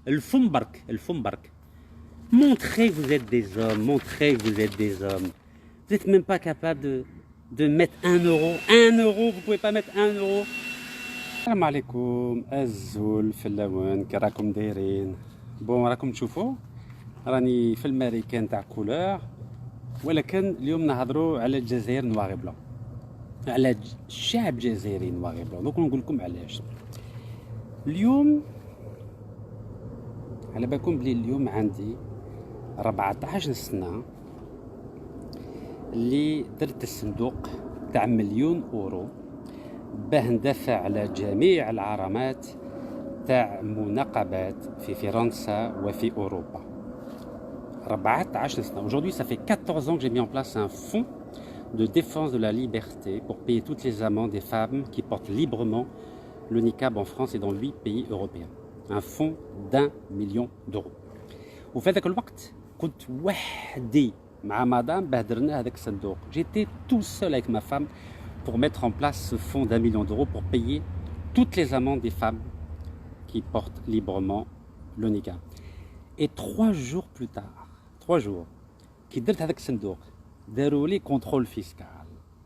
الفم برك الفم برك. Montrez que vous êtes des hommes, montrez que vous êtes des hommes. Vous n'êtes même pas capable de mettre 1 euro. 1 euro, vous pouvez pas mettre 1 euro. السلام عليكم الزول في اللون، كي راكم دايرين؟ بون راكم تشوفوا راني في الماريكان تاع كولور، ولكن اليوم نهضروا على الجزائر نواغي بلون، على الشعب الجزائري نواغي بلون. دوك نقول لكم علاش اليوم. على بالكم بلي اليوم عندي 14 سنة اللي درت الصندوق تاع 1,000,000 أورو باه ندافع على جميع العرامات تاع مناقبات في فرنسا وفي أوروبا. 14 سنة. Aujourd'hui, ça fait 14 ans que j'ai mis en place un fonds de défense de la liberté pour payer toutes les amendes des femmes qui portent librement le niqab en France et dans 8 pays européens. Un fonds d'1 million d'euros. وفي هذاك الوقت كنت وحدي مع مدام باه درنا هذاك الصندوق. J'étais tout seul avec ma femme pour mettre en place ce fonds d'1 million d'euros pour payer toutes les amendes des femmes qui portent librement le niqab. Et 3 jours plus tard, 3 jours, كي درت هذاك الصندوق داروا لي كونترول فيسكال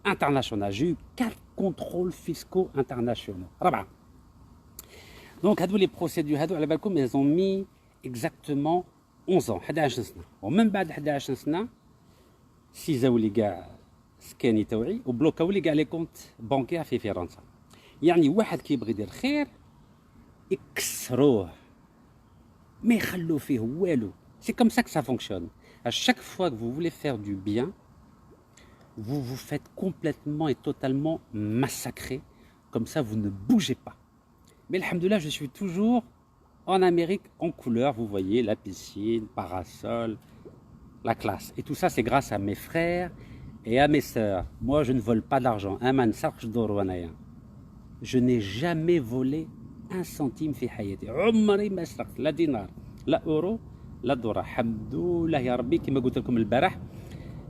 انترناسيونال. J'ai eu 4 contrôles fiscaux internationaux. 4. Donc هادو لي بروسيدور هادو على بالكم ils ont mis exactement 11 ans. 11 سنة. ومن بعد 11 سنة سيزاو لي كاع سكاني توعي وبلوكاو لي كاع لي كونت بانكير في فرنسا. يعني واحد كيبغي يدير خير يكسروه ما يخلو فيه والو. C'est comme ça que ça fonctionne. À chaque fois que vous voulez faire du bien, vous vous faites complètement et totalement massacrer. Comme ça, vous ne bougez pas. Mais alhamdoulilah, je suis toujours en Amérique en couleur. Vous voyez, la piscine, parasol, la classe. Et tout ça, c'est grâce à mes frères et à mes sœurs. Moi, je ne vole pas d'argent. Je n'ai jamais volé un centime في حياتي. عمري ما سرقت لا دينار لا اورو لا دولار. الحمد لله يا ربي. كما قلت لكم البارح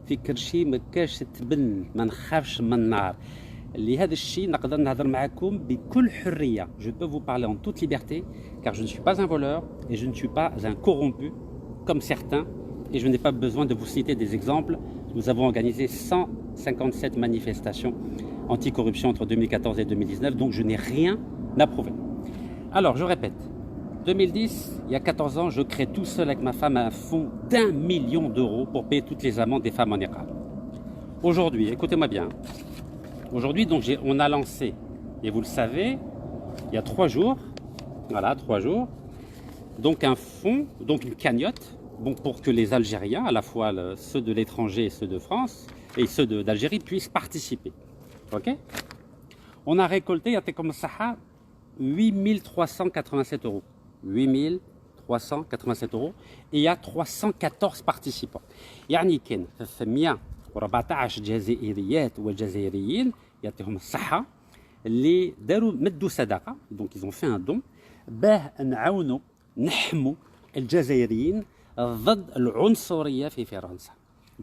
في كرشي ما كاش تبن، ما نخافش من النار. لهذا الشيء نقدر نهضر معكم بكل حريه. Je peux vous parler en toute liberté car je ne suis pas un voleur et je ne suis pas un corrompu comme certains, et je n'ai pas besoin de vous citer des exemples. Nous avons organisé 157 manifestations anticorruption entre 2014 et 2019, donc je n'ai rien à prouver. Alors, je répète, 2010, il y a 14 ans, je crée tout seul avec ma femme un fonds d'1 million d'euros pour payer toutes les amendes des femmes en niqab. Aujourd'hui, écoutez-moi bien, aujourd'hui, donc, on a lancé, et vous le savez, il y a 3 jours, voilà, 3 jours, donc un fonds, donc une cagnotte, bon, pour que les Algériens, à la fois ceux de l'étranger et ceux de France, et ceux d'Algérie, puissent participer. Ok? On a récolté, il y a comme ça, 8 387 euros. 8 387 euros. Et il y a 314 participants. يعني كان 314 جزائريات وجزائريين يعطيهم الصحة اللي داروا مدوا صدقة. Donc ils ont fait un don باه نعاونوا نحموا الجزائريين ضد العنصرية في فرنسا.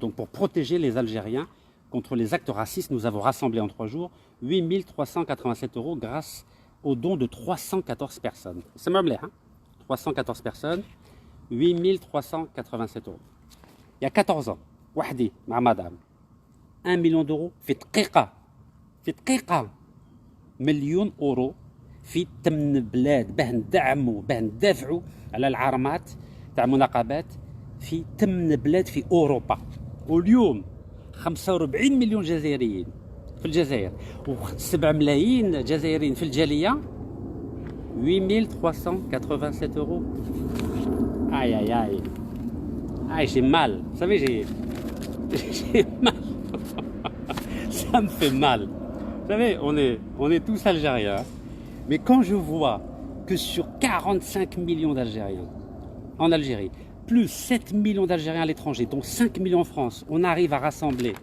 Donc pour protéger les Algériens contre les actes racistes, nous avons rassemblé en 3 jours 8 387 euros grâce au don de 314 personnes. C'est même l'air, hein? 314 personnes, 8 387 euros. Il y a 14 ans, وحدي مع madame, 1 million d'euros في دقيقة. في دقيقة 1,000,000 أورو في 8 بلاد باه ندعموا باه ندافعوا على العرمات تاع مناقبات في 8 بلاد في أوروبا. واليوم 45 مليون جزائريين في الجزائر و7 ملايين جزائريين في الجالية. 8 387 euros. Aïe aïe aïe. Aïe, j'ai mal. Vous savez, j'ai mal. Ça me fait mal. Vous savez, on est tous algériens. Mais quand je vois que sur 45 millions d'Algériens en Algérie, plus 7 millions d'Algériens à l'étranger, dont 5 millions en France, on arrive à rassembler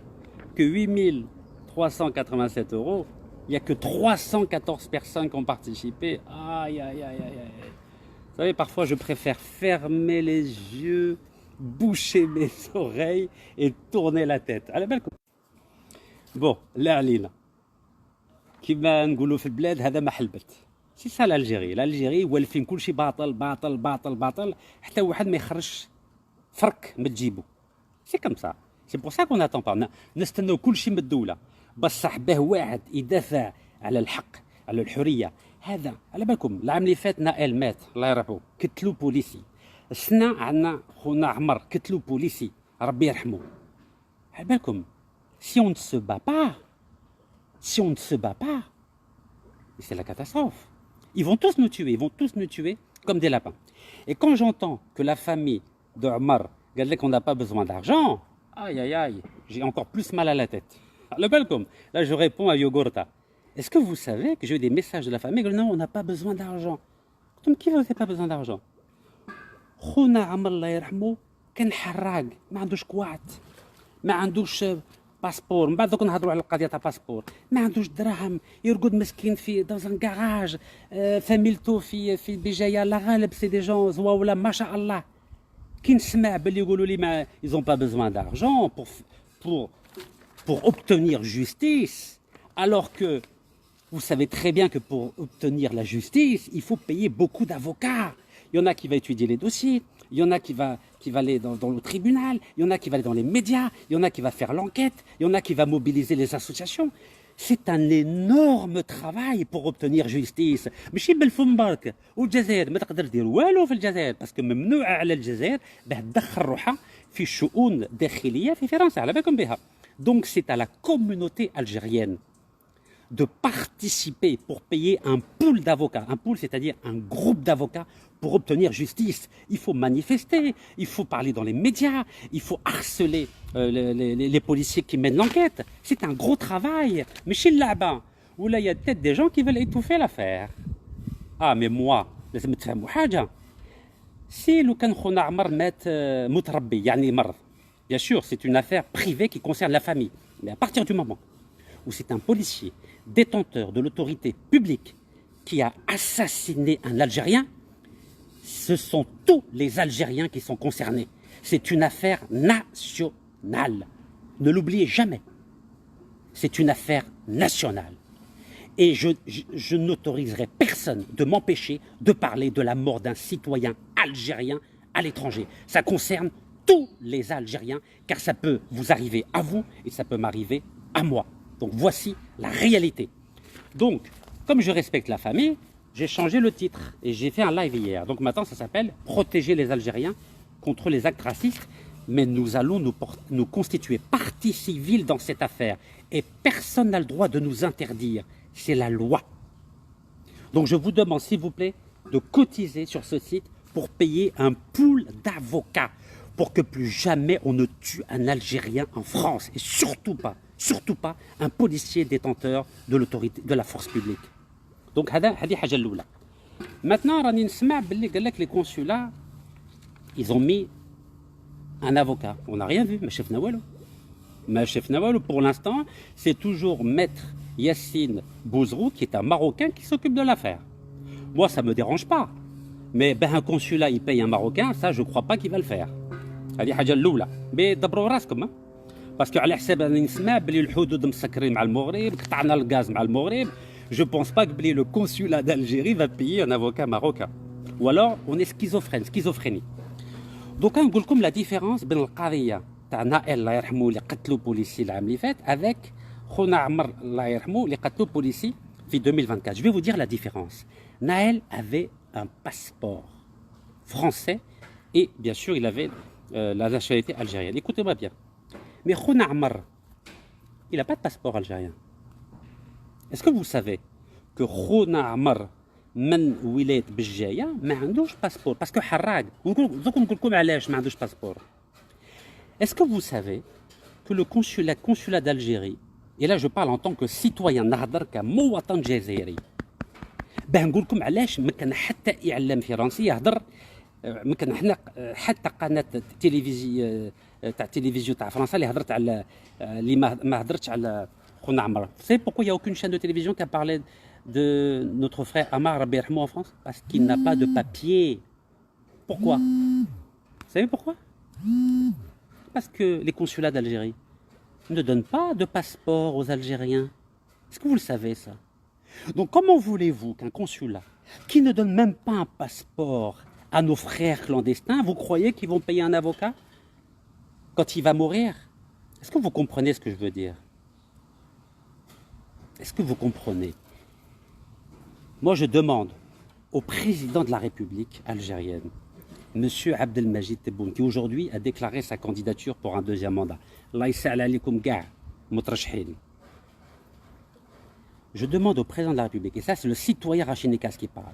que 8 387 euros, il n'y a que 314 personnes qui ont participé. Aïe, aïe, aïe, aïe, aïe. Vous savez, parfois, je préfère fermer les yeux, boucher mes oreilles et tourner la tête. À la belle. Bon, là, علينا. كيما نقولوا في البلاد هذا ما حلبت. سي سا l'Algérie. L'Algérie والفين كلشي باطل باطل باطل باطل حتى واحد ما يخرجش فرك ما تجيبو. سي كم سا. سي بور سا كون اتون با نستناو كلشي من الدولة بصح به واحد يدافع على الحق على الحرية. هذا على بالكم العام اللي فات نائل مات الله يرحمه قتلو بوليسي. السنة عندنا خونا عمر قتلو بوليسي ربي يرحمه. على بالكم si on ne se bat pas, si on ne se bat pas, c'est la catastrophe. Ils vont tous nous tuer comme des lapins. Et quand j'entends que la famille de Omar dit qu'on n'a pas besoin d'argent, aïe aïe aïe, j'ai encore plus mal à la tête. Le balcom, là je réponds à Yogurta. Est-ce que vous savez que j'ai eu des messages de la famille que non, on n'a pas besoin d'argent. Donc qui vous n'a pas besoin d'argent? خونا عمر الله يرحمه كان حراق ما عندوش كواعت ما عندوش باسبور. من بعد دوك نهضروا على القضيه تاع باسبور. ما عندوش دراهم يرقد مسكين في دازان كاراج. فاميلتو في بجايه لا غالب سي دي جون زواولا ما شاء الله. كي نسمع باللي يقولوا لي ما ils ont pas besoin d'argent pour obtenir justice alors que vous savez très bien que pour obtenir la justice il faut payer beaucoup d'avocats. Il y en a qui va étudier les dossiers, il y en a qui va aller dans le tribunal, il y en a qui va aller dans les médias, il y en a qui va faire l'enquête, il y en a qui va mobiliser les associations. C'est un énorme travail pour obtenir justice. ماشي بالفم برك والجزائر ما تقدر دير والو في الجزائر باسكو ممنوع على الجزائر باه تدخل روحها في شؤون داخليه في فرنسا على بالكم بها. Donc c'est à la communauté algérienne de participer pour payer un pool d'avocats. Un pool, c'est-à-dire un groupe d'avocats pour obtenir justice. Il faut manifester, il faut parler dans les médias, il faut harceler les policiers qui mènent l'enquête. C'est un gros travail. Mais chez le là-bas, où là, il y a peut-être des gens qui veulent étouffer l'affaire. Ah, mais moi, لازم تفهموا حاجة. Si لو كان خونا عمر مات متربي يعني مرض. Bien sûr, c'est une affaire privée qui concerne la famille. Mais à partir du moment où c'est un policier détenteur de l'autorité publique qui a assassiné un Algérien, ce sont tous les Algériens qui sont concernés. C'est une affaire nationale. Ne l'oubliez jamais. C'est une affaire nationale. Et je n'autoriserai personne de m'empêcher de parler de la mort d'un citoyen algérien à l'étranger. Ça concerne tous les Algériens, car ça peut vous arriver à vous et ça peut m'arriver à moi. Donc voici la réalité. Donc, comme je respecte la famille, j'ai changé le titre et j'ai fait un live hier. Donc maintenant, ça s'appelle « Protéger les Algériens contre les actes racistes ». Mais nous allons nous constituer partie civile dans cette affaire. Et personne n'a le droit de nous interdire. C'est la loi. Donc je vous demande, s'il vous plaît, de cotiser sur ce site pour payer un pool d'avocats pour que plus jamais on ne tue un Algérien en France. Et surtout pas un policier détenteur de l'autorité, de la force publique. Donc, هذه حاجة الأولى. Maintenant, راني نسمع باللي قال لك les consulats, ils ont mis un avocat. On n'a rien vu, ما شفنا والو. ما شفنا والو. Pour l'instant, c'est toujours maître Yassine Bouzrou, qui est un Marocain qui s'occupe de l'affaire. Moi, ça ne me dérange pas. Mais ben, un consulat, il paye un Marocain, ça, je ne crois pas qu'il va le faire. هذه حاجة الأولى. Mais دبروا راسكم. باسكو على حساب أني نسمع بلي الحدود مسكرين مع المغرب، قطعنا الغاز مع المغرب. Je pense pas que le consulat d'Algérie va payer un avocat marocain. Ou alors, on est schizophrénie. Donc, نقول لكم la différence بين القضية تاع نائل الله يرحمه اللي قتلوا بوليسي العام اللي فات avec خونا عمر الله يرحمه اللي قتلوا بوليسي في 2024. Je vais vous dire la différence. Naël avait un passeport français et bien sûr il avait la nationalité algérienne. Écoutez-moi bien. Mais خونا عمر, il n'a pas de passeport algérien. Est-ce que vous savez que خونا عمر من ولاية بجاية ما عندوش باسبور باسكو حراق. دوك نقول لكم علاش ما عندوش باسبور. Est-ce que vous savez que le consulat d'Algérie, et là je parle en tant que citoyen نهضر كمواطن جزائري, باه نقول لكم علاش ما كان حتى اعلام فرنسي يهضر, ما كان حنا حتى قناه تلفزيون تاع فرنسا اللي هضرت على اللي ما هضرتش على خونا عمر. Vous savez pourquoi il y a aucune chaîne de télévision qui a parlé de notre frère Amar Rabbi Yarhamou en France? Parce qu'il n'a pas de papier. Pourquoi? Vous savez pourquoi? Parce que les consulats d'Algérie ne donnent pas de passeport aux Algériens. Est-ce que vous le savez ça? Donc comment voulez-vous qu'un consulat qui ne donne même pas un passeport à nos frères clandestins, vous croyez qu'ils vont payer un avocat quand il va mourir? Est-ce que vous comprenez ce que je veux dire? Est-ce que vous comprenez? Moi, je demande au président de la République algérienne, M. Abdelmajid Tebboune, qui aujourd'hui a déclaré sa candidature pour un deuxième mandat. Je demande au président de la République, et ça c'est le citoyen Rachinikas qui parle,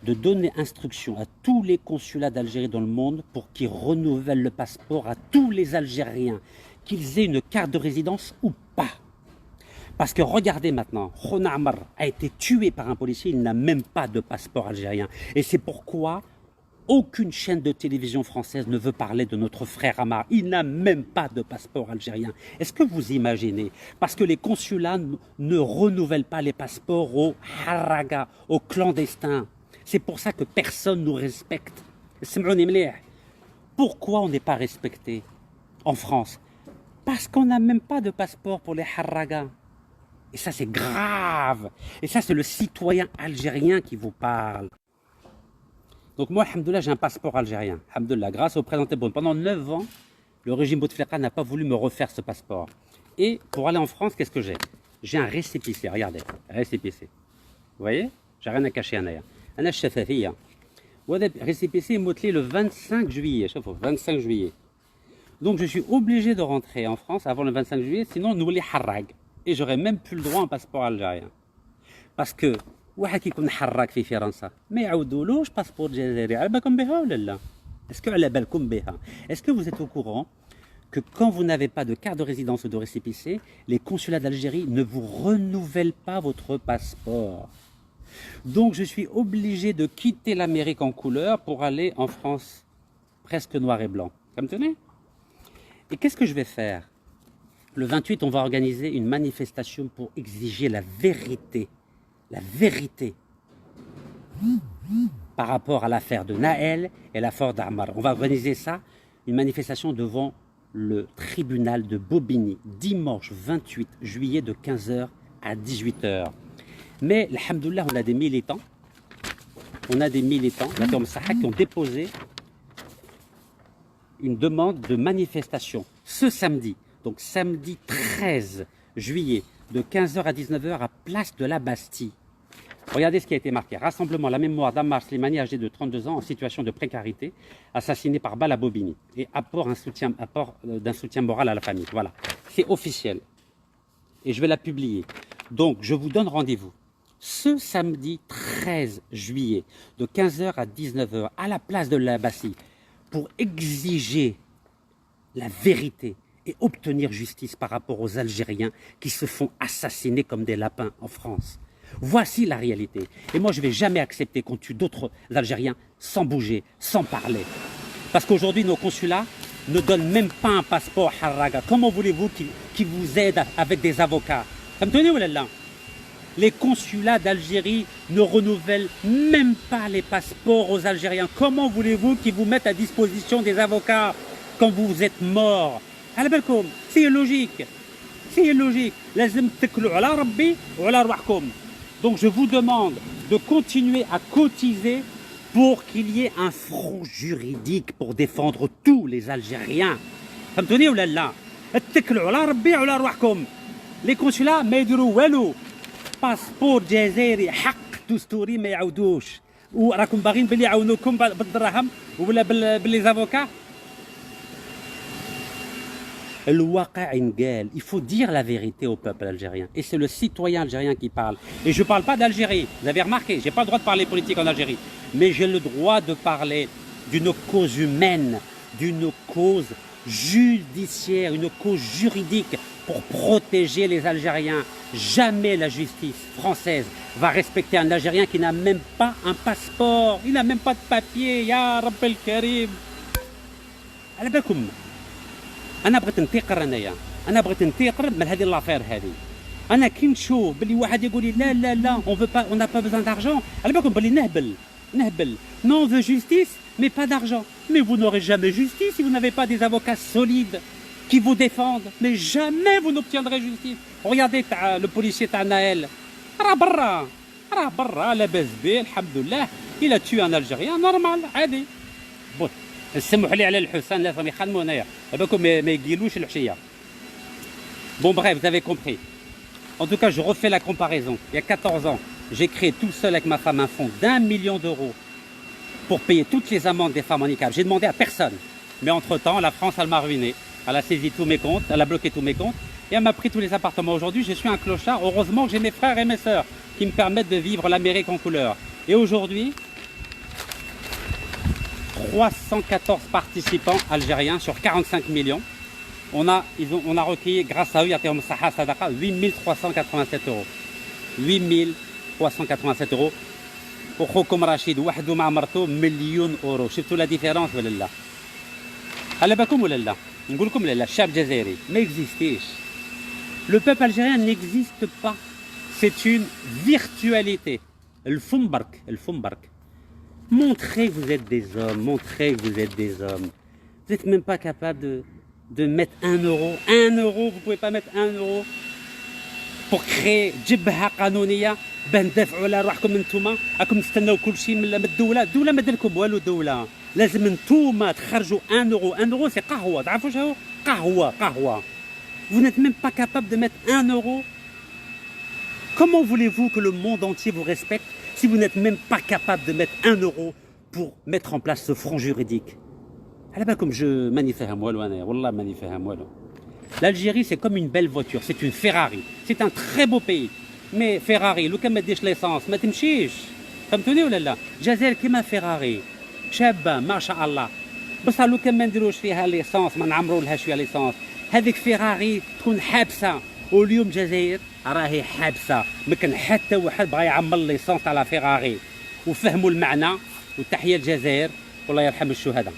de donner instruction à tous les consulats d'Algérie dans le monde pour qu'ils renouvellent le passeport à tous les Algériens, qu'ils aient une carte de résidence ou pas. Parce que regardez maintenant, Khona Ammar a été tué par un policier, il n'a même pas de passeport algérien. Et c'est pourquoi aucune chaîne de télévision française ne veut parler de notre frère Ammar. Il n'a même pas de passeport algérien. Est-ce que vous imaginez? Parce que les consulats ne renouvellent pas les passeports aux harraga, aux clandestins. C'est pour ça que personne ne nous respecte. Pourquoi on n'est pas respecté en France? Parce qu'on n'a même pas de passeport pour les harraga. Et ça, c'est grave. Et ça, c'est le citoyen algérien qui vous parle. Donc moi, alhamdoulilah, j'ai un passeport algérien. Alhamdoulilah, grâce au président Tebboune. Pendant 9 ans, le régime Bouteflika n'a pas voulu me refaire ce passeport. Et pour aller en France, qu'est-ce que j'ai? J'ai un récépissé, regardez, récépissé. Vous voyez? J'ai rien à cacher, Anaya. Anna Chafafia. Récépissé motelé le 25 juillet. 25 juillet. Donc je suis obligé de rentrer en France avant le 25 juillet, sinon nous les harrag. Et j'aurais même plus le droit à un passeport algérien. Parce que, واحد كيكون حراك في فرنسا ما يعاودولوش باسبور جزائري على بالكم بها ولا لا؟ Est-ce que على بالكم بها؟ Est-ce que vous êtes au courant que quand vous n'avez pas de carte de résidence ou de récépissé, les consulats d'Algérie ne vous renouvellent pas votre passeport? Donc je suis obligé de quitter l'Amérique en couleur pour aller en France presque noir et blanc. Ça me tenait? Et qu'est-ce que je vais faire? Le 28, on va organiser une manifestation pour exiger la vérité par rapport à l'affaire de Naël et l'affaire d'Ammar. On va organiser ça, une manifestation devant le tribunal de Bobigny, dimanche 28 juillet de 15h à 18h. Mais, alhamdoulilah, on a des militants, qui ont déposé une demande de manifestation ce samedi. Donc samedi 13 juillet, de 15h à 19h à Place de la Bastille. Regardez ce qui a été marqué. Rassemblement à la mémoire d'Ammar Slimani, âgé de 32 ans, en situation de précarité, assassiné par balle à Bobigny. Et apport d'un soutien moral à la famille. Voilà, c'est officiel. Et je vais la publier. Donc, je vous donne rendez-vous ce samedi 13 juillet, de 15h à 19h, à la Place de la Bastille, pour exiger la vérité et obtenir justice par rapport aux Algériens qui se font assassiner comme des lapins en France. Voici la réalité. Et moi, je ne vais jamais accepter qu'on tue d'autres Algériens sans bouger, sans parler. Parce qu'aujourd'hui, nos consulats ne donnent même pas un passeport harraga. Comment voulez-vous qu'ils vous aident avec des avocats? Ça me tenait ou là? Les consulats d'Algérie ne renouvellent même pas les passeports aux Algériens. Comment voulez-vous qu'ils vous mettent à disposition des avocats quand vous êtes morts? على بالكم c'est logique. لازم تكلوا على ربي وعلى رواحكم. Donc je vous demande de continuer à cotiser pour qu'il y ait un front juridique pour défendre tous les Algériens. فهمتوني ولا لا؟ تكلوا على ربي وعلى رواحكم. Les consulats ما يديروا والو. باسبور جزائري حق دستوري ما يعاودوش. وراكم باغيين باللي يعاونوكم بالدراهم ولا باللي زافوكا. Il faut dire la vérité au peuple algérien. Et c'est le citoyen algérien qui parle. Et je ne parle pas d'Algérie. Vous avez remarqué, je n'ai pas le droit de parler politique en Algérie. Mais j'ai le droit de parler d'une cause humaine, d'une cause judiciaire, une cause juridique pour protéger les Algériens. Jamais la justice française va respecter un Algérien qui n'a même pas un passeport. Il n'a même pas de papier. Ya Rabbel Karim. على بالكم انا بغيت نتيقر من هذه لافير هذه. انا كي نشوف بلي واحد يقول لي لا on n'a pas besoin d'argent, على بالكم بلي نهبل. Non, on veut justice mais pas d'argent. Mais vous n'aurez jamais justice si vous n'avez pas des avocats solides qui vous défendent. Mais jamais vous n'obtiendrez justice. Regardez le policier Naël. راه برا، راه برا لاباس بيه الحمد لله. il a tué un Algérien normal عادي. بون نسمحوا لي على الحسن لازم يخدموا هنايا على بالكم ما يقيلوش الحشيه. Bon bref, vous avez compris. En tout cas, je refais la comparaison. Il y a 14 ans, j'ai créé tout seul avec ma femme un fonds d'1 million d'euros pour payer toutes les amendes des femmes handicaps. J'ai demandé à personne. Mais entre-temps, la France, elle m'a ruiné. Elle a saisi tous mes comptes, elle a bloqué tous mes comptes et elle m'a pris tous les appartements. Aujourd'hui, je suis un clochard. Heureusement que j'ai mes frères et mes sœurs qui me permettent de vivre l'Amérique en couleur. Et aujourd'hui, 314 participants algériens sur 45 millions. On a recueilli, grâce à eux, 8387 euros. 8387 euros. وخوكم رشيد وحده مع مرته مليون اورو. شفتوا لا ديفيرونس ولا لا؟ على بالكم ولا لا؟ نقول لكم لا الشعب الجزائري ما اكزيستيش. Le peuple algérien n'existe pas. C'est une virtualité. الفم برك. Montrez que vous êtes des hommes. Montrez que vous êtes des hommes. Vous n'êtes même pas capable de mettre 1 euro. 1 euro, vous ne pouvez pas mettre 1 euro pour créer جبهة قانونية باه ندافعوا على روحكم انتوما. راكم تستناو كل شيء من الدولة ما دير لكم والو. الدولة لازم انتوما تخرجوا 1 euro. 1 euro c'est قهوة. تعرفوا شنو قهوة. Vous n'êtes même pas capable de mettre 1 euro. Comment voulez-vous que le monde entier vous respecte si vous n'êtes même pas capable de mettre 1 euro pour mettre en place ce front juridique? على بالكم je ماني فاهم والو أنا والله ماني فاهم والو. L'Algérie c'est comme une belle voiture, c'est une Ferrari. C'est un très beau pays. Mais Ferrari لو كان ما ديرش ليسانس ما تمشيش. فهمتوني ولا لا؟ الجزائر كيما فيراري شابة ما شاء الله. بصح لو كان ما نديروش فيها ليسانس ما نعمروا لها شويه ليسانس هذيك فيراري تكون حابسه. واليوم الجزائر راهي حابسه ما كان حتى واحد بغى يعمر ليسانس على فيراري. وفهموا المعنى. وتحيه الجزائر والله يرحم الشهداء.